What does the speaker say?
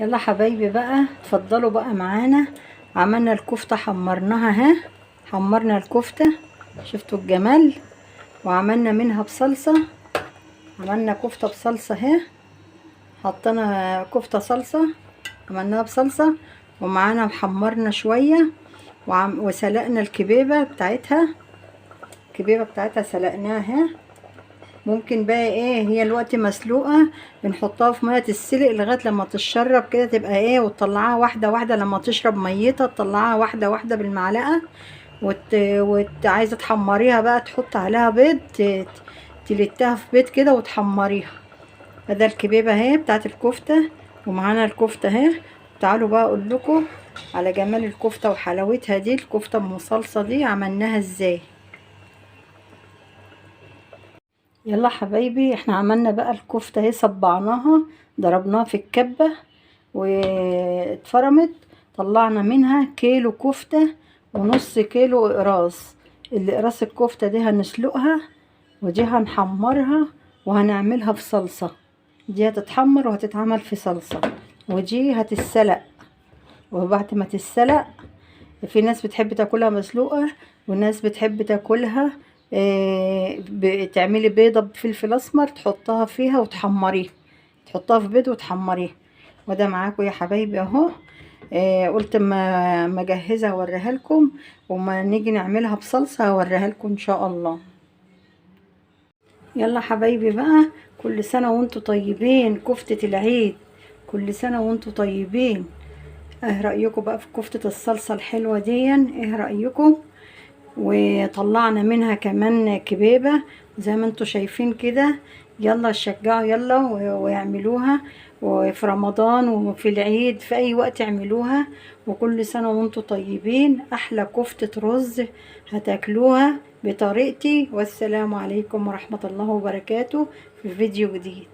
يلا حبايبي بقى اتفضلوا بقى معانا. عملنا الكفتة، حمرناها اهي، حمرنا الكفتة، شفتوا الجمال. وعملنا منها بصلصة، عملنا كفتة بصلصة اهي، حطينا كفتة صلصة، عملناها بصلصة. ومعانا حمرنا شوية وسلقنا الكبيبة بتاعتها، الكبيبة بتاعتها سلقناها اهي. ممكن بقى ايه، هي الوقت مسلوقه بنحطها في ميه تتسلق لغايه لما تشرب كده، تبقى ايه، وتطلعها واحده واحده. لما تشرب ميتها تطلعها واحده واحده بالمعلقه. عايزه تحمريها بقى، تحط عليها بيض، تلتها في بيض كده وتحمريها. فده الكبيبه اهي بتاعت الكفته، ومعانا الكفته اهي. تعالوا بقى اقول لكم على جمال الكفته وحلاوتها دي. الكفته ام صلصه دي عملناها ازاي. يلا حبايبي، احنا عملنا بقى الكفتة اهي، صبعناها، ضربناها في الكبة واتفرمت. طلعنا منها كيلو كفتة ونص كيلو اقراص. الاقراص الكفتة دي هنسلقها، ودي هنحمرها وهنعملها في صلصة. دي هتتحمر وهتتعمل في صلصة، ودي هتتسلق. وبعد ما تتسلق، في ناس بتحب تاكلها مسلوقة، وناس بتحب تاكلها بتعملي بيضة بفلفل اسمر تحطها فيها وتحمريها، تحطها في بيض وتحمريها. وده معاكم يا حبايبي اهو. قلت ما اجهزها اوريها لكم، وما نيجي نعملها بصلصة هوريها لكم ان شاء الله. يلا حبايبي بقى، كل سنة وانتوا طيبين. كفتة العيد، كل سنة وانتوا طيبين. ايه رأيكم بقى في كفتة الصلصة الحلوة دي؟ ايه رأيكم؟ وطلعنا منها كمان كبيبة زي ما انتوا شايفين كده. يلا شجعوا يلا ويعملوها، وفي رمضان وفي العيد في اي وقت اعملوها. وكل سنة وانتوا طيبين. احلى كفتة رز هتاكلوها بطريقتي. والسلام عليكم ورحمة الله وبركاته، في فيديو جديد.